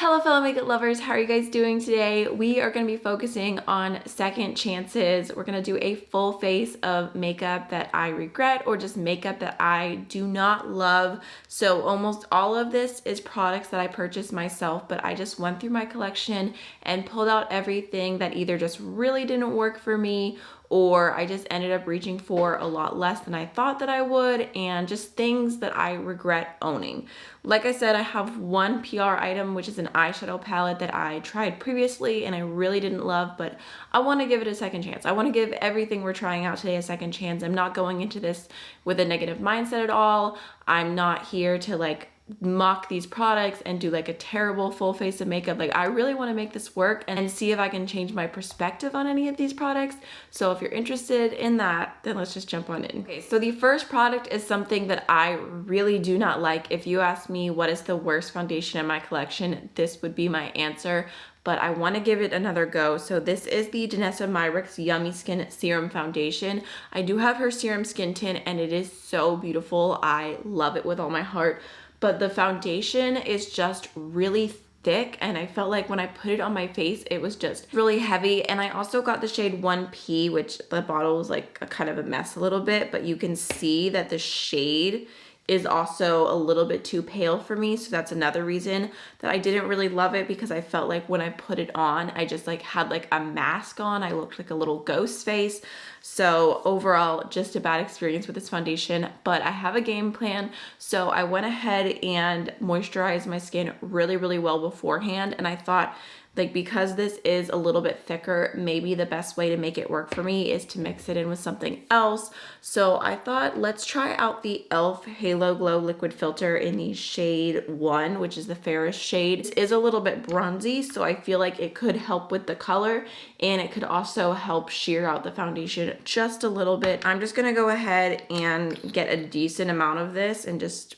Hello fellow makeup lovers, how are you guys doing today? We are going to be focusing on second chances. We're going to do a full face of makeup that I regret or just makeup that I do not love. So almost all of this is products that I purchased myself, but I just went through my collection and pulled out everything that either just really didn't work for me or I just ended up reaching for a lot less than I thought that I would, and just things that I regret owning. Like I said, I have one PR item, which is an eyeshadow palette that I tried previously and I really didn't love, but I want to give it a second chance. I want to give everything we're trying out today a second chance. I'm not going into this with a negative mindset at all. I'm not here to mock these products and do a terrible full face of makeup. I really want to make this work and see if I can change my perspective on any of these products. So if you're interested in that, then let's just jump on in. Okay, so the first product is something that I really do not like. If you ask me what is the worst foundation in my collection, this would be my answer, but I want to give it another go. So this is the Danessa Myricks Yummy Skin Serum Foundation. I do have her serum skin tint and it is so beautiful. I love it with all my heart. But the foundation is just really thick and I felt like when I put it on my face, it was just really heavy. And I also got the shade 1P, which the bottle was kind of a mess a little bit, but you can see that the shade is also a little bit too pale for me. So that's another reason that I didn't really love it, because I felt like when I put it on, I just had a mask on. I looked like a little ghost face. So overall, just a bad experience with this foundation, but I have a game plan. So I went ahead and moisturized my skin really, really well beforehand. And I thought, because this is a little bit thicker, maybe the best way to make it work for me is to mix it in with something else. So I thought, let's try out the e.l.f. Halo Glow Liquid Filter in the shade 1, which is the fairest shade. This is a little bit bronzy, so I feel like it could help with the color and it could also help sheer out the foundation just a little bit. I'm just gonna go ahead and get a decent amount of this and just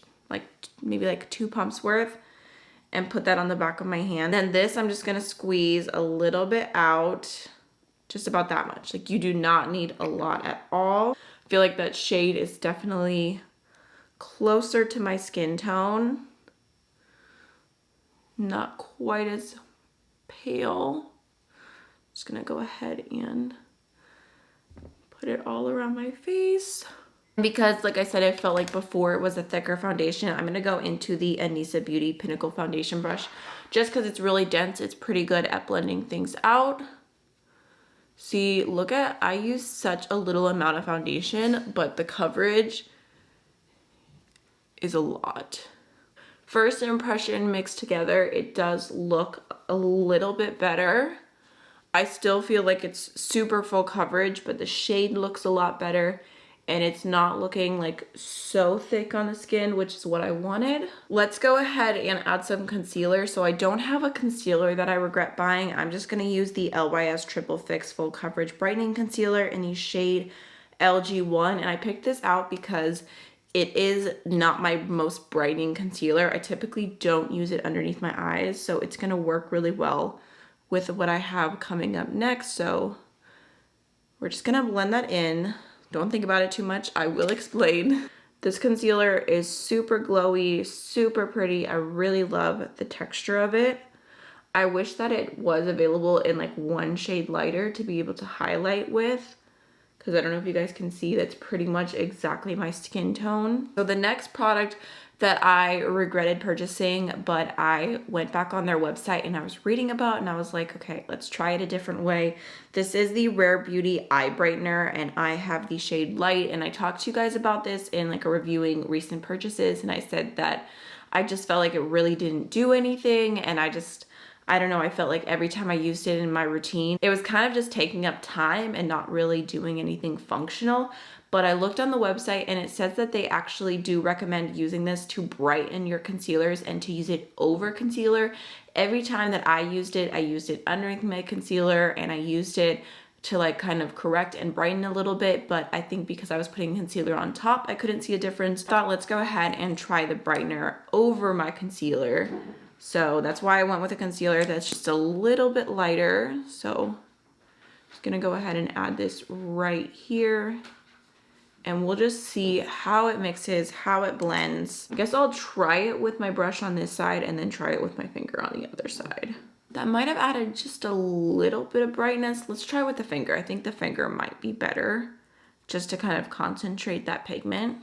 maybe 2 pumps worth, and put that on the back of my hand. Then this, I'm just gonna squeeze a little bit out, just about that much. You do not need a lot at all. I feel like that shade is definitely closer to my skin tone. Not quite as pale. Just gonna go ahead and put it all around my face. Because like I said, I felt like before it was a thicker foundation, I'm going to go into the Anisa Beauty Pinnacle Foundation Brush. Just because it's really dense, it's pretty good at blending things out. See, I use such a little amount of foundation, but the coverage is a lot. First impression mixed together, it does look a little bit better. I still feel like it's super full coverage, but the shade looks a lot better. And it's not looking so thick on the skin, which is what I wanted. Let's go ahead and add some concealer. So I don't have a concealer that I regret buying. I'm just gonna use the LYS Triple Fix Full Coverage Brightening Concealer in the shade LG1. And I picked this out because it is not my most brightening concealer. I typically don't use it underneath my eyes, so it's gonna work really well with what I have coming up next. So we're just gonna blend that in. Don't think about it too much. I will explain. This concealer is super glowy, super pretty. I really love the texture of it. I wish that it was available in one shade lighter to be able to highlight with, because I don't know if you guys can see, that's pretty much exactly my skin tone. So the next product that I regretted purchasing, but I went back on their website and I was reading about and I was like, okay, let's try it a different way. This is the Rare Beauty Eye Brightener and I have the shade Light, and I talked to you guys about this in a reviewing recent purchases, and I said that I just felt like it really didn't do anything, and I don't know, I felt like every time I used it in my routine, it was kind of just taking up time and not really doing anything functional. But I looked on the website and it says that they actually do recommend using this to brighten your concealers and to use it over concealer. Every time that I used it underneath my concealer and I used it to kind of correct and brighten a little bit. But I think because I was putting concealer on top, I couldn't see a difference. Thought, let's go ahead and try the brightener over my concealer. So that's why I went with a concealer that's just a little bit lighter. So I'm just gonna go ahead and add this right here and we'll just see how it mixes, how it blends. I guess I'll try it with my brush on this side and then try it with my finger on the other side. That might have added just a little bit of brightness. Let's try with the finger. I think the finger might be better just to kind of concentrate that pigment.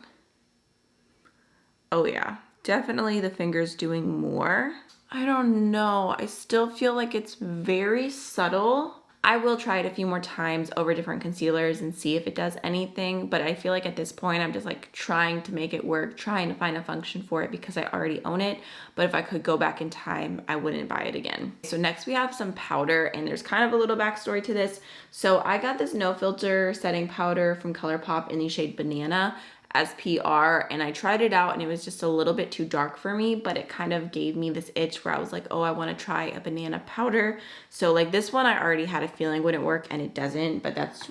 Oh yeah, definitely the finger's doing more. I don't know, I still feel like it's very subtle. I will try it a few more times over different concealers and see if it does anything, but I feel like at this point I'm just like trying to make it work, trying to find a function for it because I already own it, but if I could go back in time, I wouldn't buy it again. So next we have some powder, and there's kind of a little backstory to this. So I got this no filter setting powder from ColourPop in the shade Banana as PR, and I tried it out and it was just a little bit too dark for me, but it kind of gave me this itch where I was like, oh, I want to try a banana powder. So like this one I already had a feeling wouldn't work, and it doesn't, but that's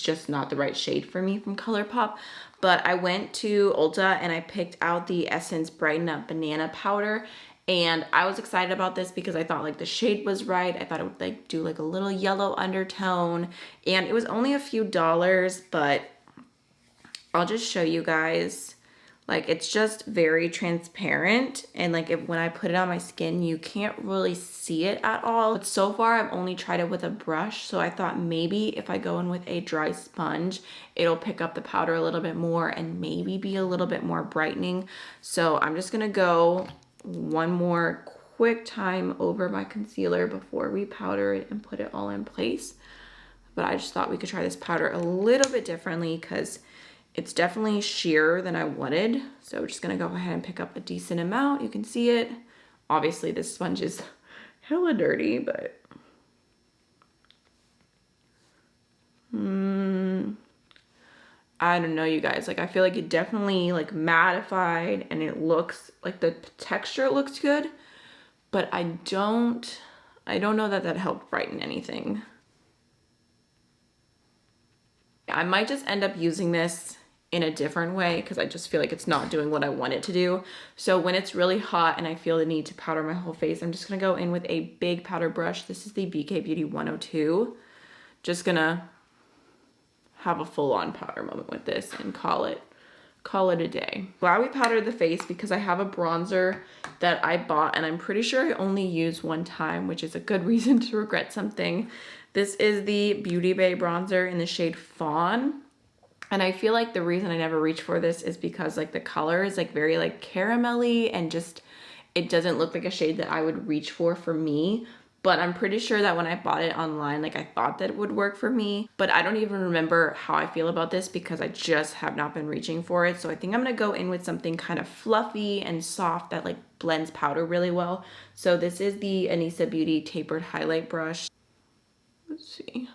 just not the right shade for me from ColourPop. But I went to Ulta and I picked out the Essence Brighten Up Banana Powder, and I was excited about this because I thought like the shade was right. I thought it would like do like a little yellow undertone, and it was only a few dollars, but I'll just show you guys. Like, it's just very transparent, and like when I put it on my skin, you can't really see it at all. But so far I've only tried it with a brush, so I thought maybe if I go in with a dry sponge, it'll pick up the powder a little bit more and maybe be a little bit more brightening. So I'm just gonna go one more quick time over my concealer before we powder it and put it all in place. But I just thought we could try this powder a little bit differently because it's definitely sheerer than I wanted. So we're just gonna go ahead and pick up a decent amount. You can see it. Obviously this sponge is hella dirty, but I don't know, you guys. Like, I feel like it definitely like mattified, and it looks like the texture looks good, but I don't know that that helped brighten anything. I might just end up using this in a different way because I just feel like it's not doing what I want it to do. So when it's really hot and I feel the need to powder my whole face, I'm just gonna go in with a big powder brush. This is the BK Beauty 102. Just gonna have a full-on powder moment with this and call it a day. Glad we powdered the face because I have a bronzer that I bought and I'm pretty sure I only used one time, which is a good reason to regret something. This is the Beauty Bay bronzer in the shade Fawn. And I feel like the reason I never reach for this is because like the color is like very like caramelly, and just it doesn't look like a shade that I would reach for me. But I'm pretty sure that when I bought it online, like I thought that it would work for me, but I don't even remember how I feel about this because I just have not been reaching for it. So I think I'm gonna go in with something kind of fluffy and soft that like blends powder really well. So this is the Anissa Beauty Tapered Highlight Brush. Let's see.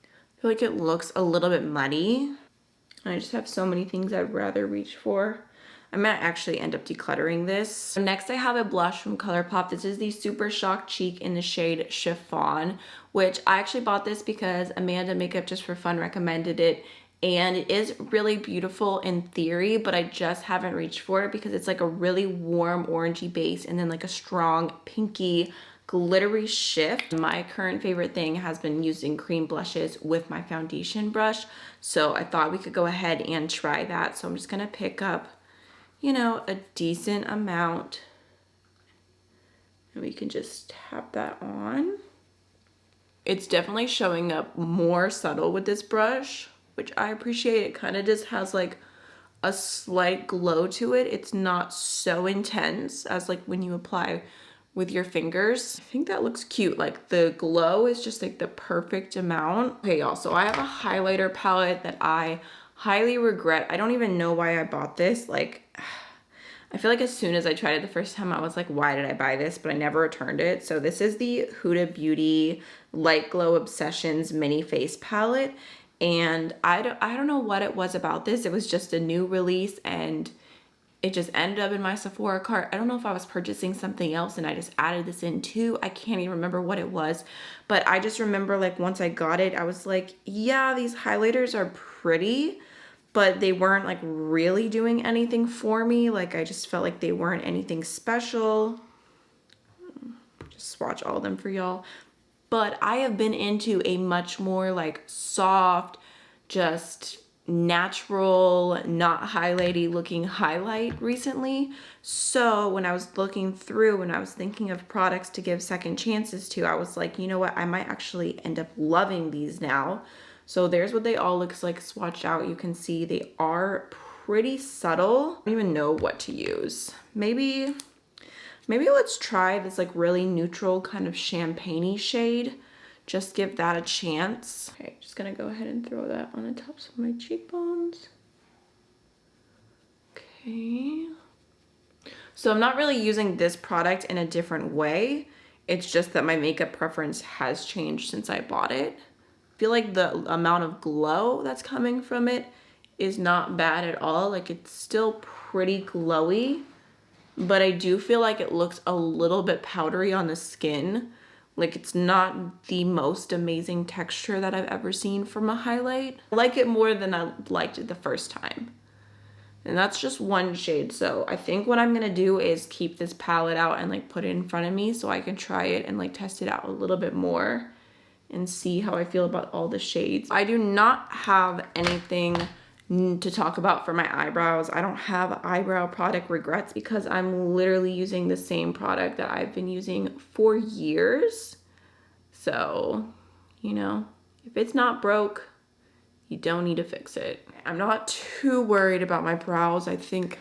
I feel like it looks a little bit muddy. I just have so many things I'd rather reach for. I might actually end up decluttering this. So next I have a blush from ColourPop. This is the Super Shock Cheek in the shade Chiffon, which I actually bought this because Amanda Makeup Just for Fun recommended it. And it is really beautiful in theory, but I just haven't reached for it because it's like a really warm orangey base and then like a strong pinky glittery shift. My current favorite thing has been using cream blushes with my foundation brush. So I thought we could go ahead and try that. So I'm just gonna pick up, you know, a decent amount, and we can just tap that on. It's definitely showing up more subtle with this brush, which I appreciate. It kind of just has like a slight glow to it. It's not so intense as like when you apply with your fingers. I think that looks cute. Like the glow is just like the perfect amount. Okay, y'all, so I have a highlighter palette that I highly regret. I don't even know why I bought this. Like, I feel like as soon as I tried it the first time, I was like, why did I buy this? But I never returned it. So this is the Huda Beauty Light Glow Obsessions Mini Face Palette. And I don't know what it was about this. It was just a new release and it just ended up in my Sephora cart. I don't know if I was purchasing something else and I just added this in too. I can't even remember what it was. But I just remember like once I got it, I was like, yeah, these highlighters are pretty, but they weren't like really doing anything for me. Like I just felt like they weren't anything special. Just swatch all of them for y'all. but I have been into a much more like soft, just natural, not highlighty looking highlight recently. So when I was looking through and I was thinking of products to give second chances to, I was like, you know what, I might actually end up loving these now. So there's what they all looks like swatched out. You can see they are pretty subtle. I don't even know what to use. Maybe let's try this like really neutral kind of champagne-y shade. Just give that a chance. Okay, just gonna go ahead and throw that on the tops of my cheekbones. Okay. So I'm not really using this product in a different way. It's just that my makeup preference has changed since I bought it. I feel like the amount of glow that's coming from it is not bad at all. Like it's still pretty glowy, but I do feel like it looks a little bit powdery on the skin. Like it's not the most amazing texture that I've ever seen from a highlight. I like it more than I liked it the first time. And that's just one shade. So I think what I'm gonna do is keep this palette out and like put it in front of me so I can try it and like test it out a little bit more and see how I feel about all the shades. I do not have anything to talk about for my eyebrows. I don't have eyebrow product regrets because I'm literally using the same product that I've been using for years. So, you know, if it's not broke, you don't need to fix it. I'm not too worried about my brows. I think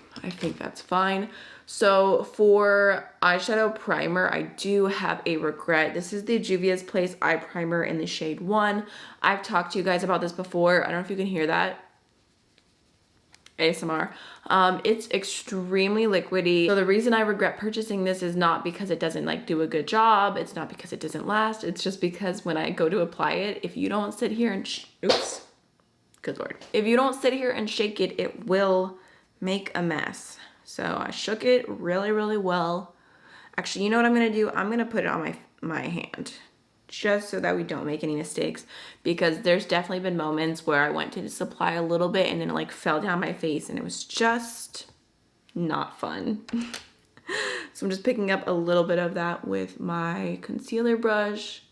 that's fine. So for eyeshadow primer, I do have a regret. This is the Juvia's Place eye primer in the shade 1. I've talked to you guys about this before. I don't know if you can hear that. ASMR. It's extremely liquidy. So the reason I regret purchasing this is not because it doesn't like do a good job. It's not because it doesn't last. It's just because when I go to apply it, if you don't sit here and oops, good Lord. If you don't sit here and shake it, it will make a mess. So I shook it really, really well. Actually, you know what I'm gonna do? I'm gonna put it on my hand, just so that we don't make any mistakes, because there's definitely been moments where I went to just apply a little bit and then it like fell down my face and it was just not fun. So I'm just picking up a little bit of that with my concealer brush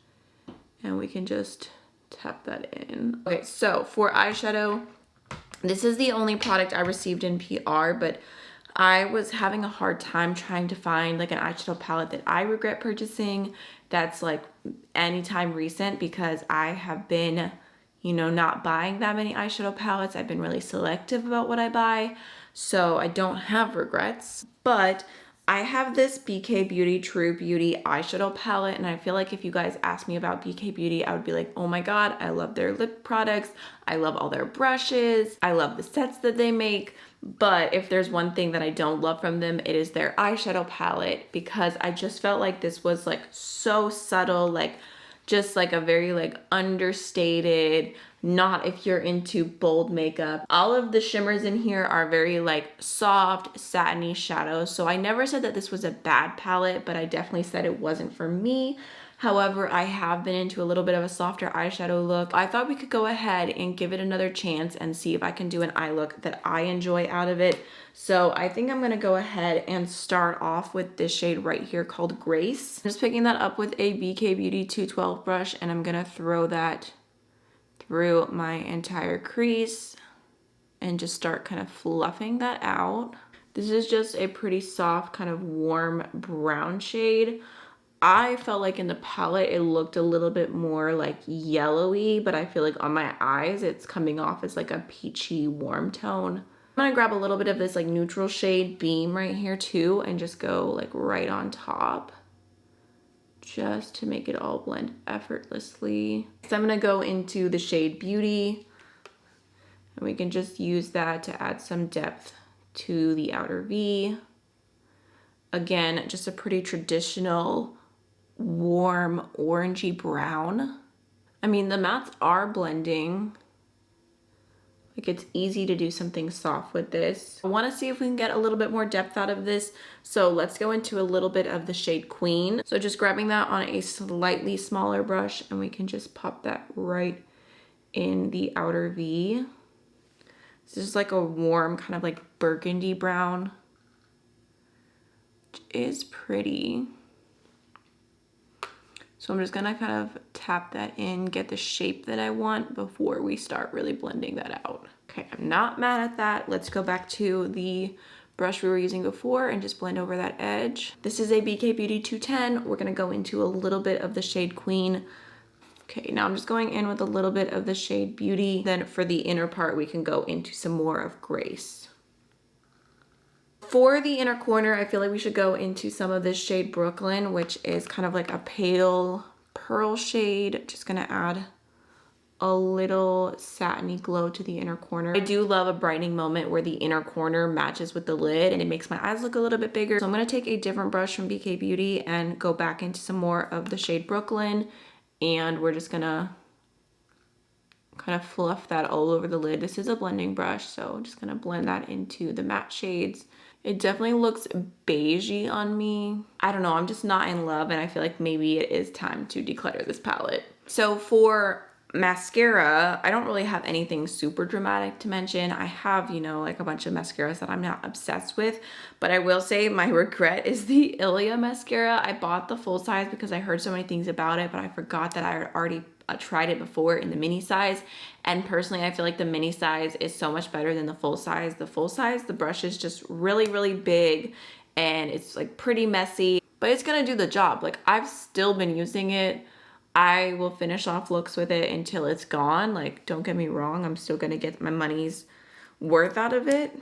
and we can just tap that in. Okay, so for eyeshadow, this is the only product I received in PR, but I was having a hard time trying to find like an eyeshadow palette that I regret purchasing that's like anytime recent, because I have been, you know, not buying that many eyeshadow palettes. I've been really selective about what I buy, so I don't have regrets. But I have this BK Beauty True Beauty eyeshadow palette, and I feel like if you guys asked me about BK Beauty, I would be like, oh my god, I love their lip products, I love all their brushes, I love the sets that they make. But if there's one thing that I don't love from them, it is their eyeshadow palette, because I just felt like this was like so subtle, like just like a very like understated, not if you're into bold makeup. All of the shimmers in here are very like soft, satiny shadows. So I never said that this was a bad palette, but I definitely said it wasn't for me. However, I have been into a little bit of a softer eyeshadow look. I thought we could go ahead and give it another chance and see if I can do an eye look that I enjoy out of it. So I think I'm gonna go ahead and start off with this shade right here called Grace. I'm just picking that up with a BK Beauty 212 brush, and I'm gonna throw that through my entire crease and just start kind of fluffing that out. This is just a pretty soft kind of warm brown shade. I felt like in the palette it looked a little bit more like yellowy, but I feel like on my eyes it's coming off as like a peachy warm tone. I'm gonna grab a little bit of this like neutral shade Beam right here too and just go like right on top, just to make it all blend effortlessly. So I'm gonna go into the shade Beauty, and we can just use that to add some depth to the outer V. Again, just a pretty traditional warm orangey brown. I mean, the mattes are blending. Like, it's easy to do something soft with this. I want to see if we can get a little bit more depth out of this. So let's go into a little bit of the shade Queen. So just grabbing that on a slightly smaller brush, and we can just pop that right in the outer V. This is like a warm kind of like burgundy brown, which is pretty. So I'm just gonna kind of tap that in, get the shape that I want before we start really blending that out. Okay, I'm not mad at that. Let's go back to the brush we were using before and just blend over that edge. This is a BK Beauty 210. We're gonna go into a little bit of the shade Queen. Okay, now I'm just going in with a little bit of the shade Beauty. Then for the inner part, we can go into some more of Grace. For the inner corner, I feel like we should go into some of this shade Brooklyn, which is kind of like a pale pearl shade. Just gonna add a little satiny glow to the inner corner. I do love a brightening moment where the inner corner matches with the lid and it makes my eyes look a little bit bigger. So I'm gonna take a different brush from BK Beauty and go back into some more of the shade Brooklyn, and we're just gonna kind of fluff that all over the lid. This is a blending brush, so I'm just gonna blend that into the matte shades. It definitely looks beigey on me. I don't know, I'm just not in love, and I feel like maybe it is time to declutter this palette. So for mascara, I don't really have anything super dramatic to mention. I have, you know, like a bunch of mascaras that I'm not obsessed with, but I will say my regret is the Ilia mascara. I bought the full size because I heard so many things about it, but I forgot that I had already tried it before in the mini size, and personally I feel like the mini size is so much better than the full size. The full size, the brush is just really big and it's like pretty messy, but it's gonna do the job. Like, I've still been using it. I will finish off looks with it until it's gone. Like, don't get me wrong, I'm still gonna get my money's worth out of it,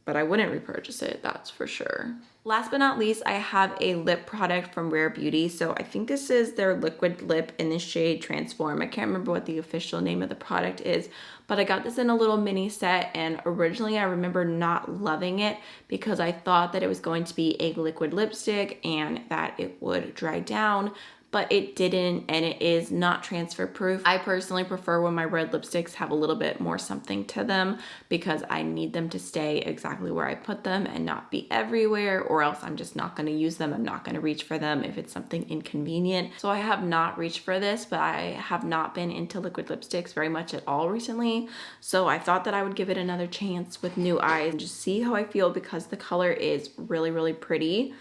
but I wouldn't repurchase it, that's for sure. Last but not least, I have a lip product from Rare Beauty. So I think this is their liquid lip in the shade Transform. I can't remember what the official name of the product is, but I got this in a little mini set, and originally I remember not loving it because I thought that it was going to be a liquid lipstick and that it would dry down, but it didn't, and it is not transfer proof. I personally prefer when my red lipsticks have a little bit more something to them because I need them to stay exactly where I put them and not be everywhere, or else I'm just not gonna use them. I'm not gonna reach for them if it's something inconvenient. So I have not reached for this, but I have not been into liquid lipsticks very much at all recently. So I thought that I would give it another chance with new eyes and just see how I feel because the color is really pretty.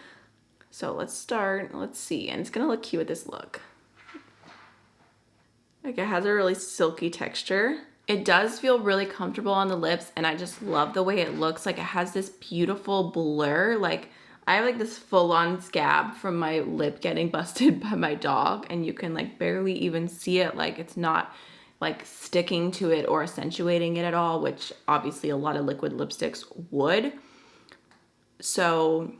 So let's start, let's see, and it's gonna look cute with this look. Like, it has a really silky texture. It does feel really comfortable on the lips, and I just love the way it looks. Like, it has this beautiful blur. Like, I have like this full-on scab from my lip getting busted by my dog, and you can like barely even see it. Like, it's not like sticking to it or accentuating it at all, which obviously a lot of liquid lipsticks would. So,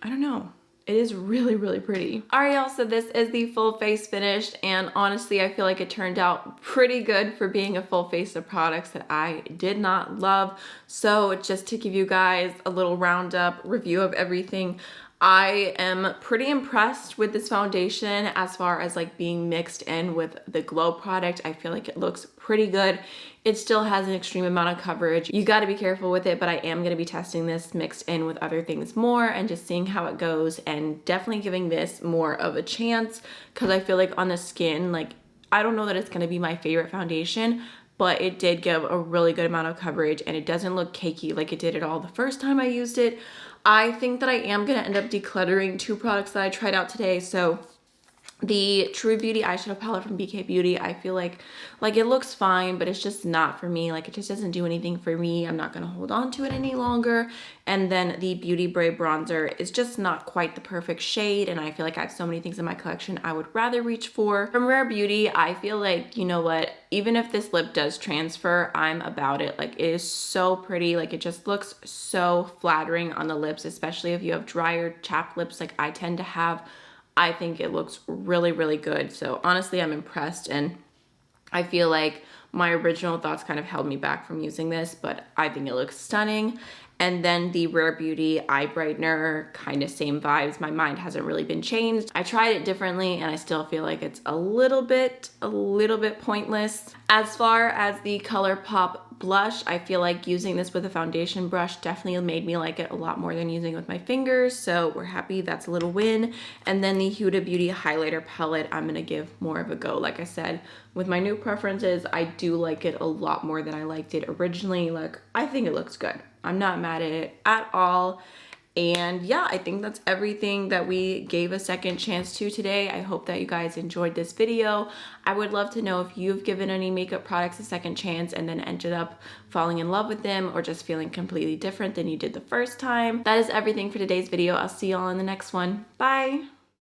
I don't know. It is really pretty. All right, y'all, so this is the full face finished, and honestly, I feel like it turned out pretty good for being a full face of products that I did not love. So just to give you guys a little roundup review of everything, I am pretty impressed with this foundation as far as like being mixed in with the Glow product. I feel like it looks pretty good. It still has an extreme amount of coverage. You got to be careful with it, but I am going to be testing this mixed in with other things more and just seeing how it goes, and definitely giving this more of a chance because I feel like on the skin, like, I don't know that it's going to be my favorite foundation, but it did give a really good amount of coverage and it doesn't look cakey like it did at all the first time I used it. I think that I am going to end up decluttering two products that I tried out today. So the True Beauty eyeshadow palette from BK Beauty, I feel like it looks fine, but it's just not for me. Like, it just doesn't do anything for me. I'm not going to hold on to it any longer. And then the Beauty Bray bronzer is just not quite the perfect shade, and I feel like I have so many things in my collection I would rather reach for. From Rare Beauty, I feel like, you know what, even if this lip does transfer, I'm about it. Like, it is so pretty. Like, it just looks so flattering on the lips, especially if you have drier, chapped lips like I tend to have. I think it looks really good. So honestly, I'm impressed, and I feel like my original thoughts kind of held me back from using this, but I think it looks stunning. And then the Rare Beauty eye brightener, kind of same vibes. My mind hasn't really been changed. I tried it differently and I still feel like it's a little bit pointless. As far as the ColourPop blush, I feel like using this with a foundation brush definitely made me like it a lot more than using it with my fingers. So we're happy, that's a little win. And then the Huda Beauty highlighter palette, I'm gonna give more of a go. Like I said, with my new preferences, I do like it a lot more than I liked it originally. Like, I think it looks good. I'm not mad at it at all. And yeah, I think that's everything that we gave a second chance to today. I hope that you guys enjoyed this video. I would love to know if you've given any makeup products a second chance and then ended up falling in love with them or just feeling completely different than you did the first time. That is everything for today's video. I'll see y'all in the next one. Bye!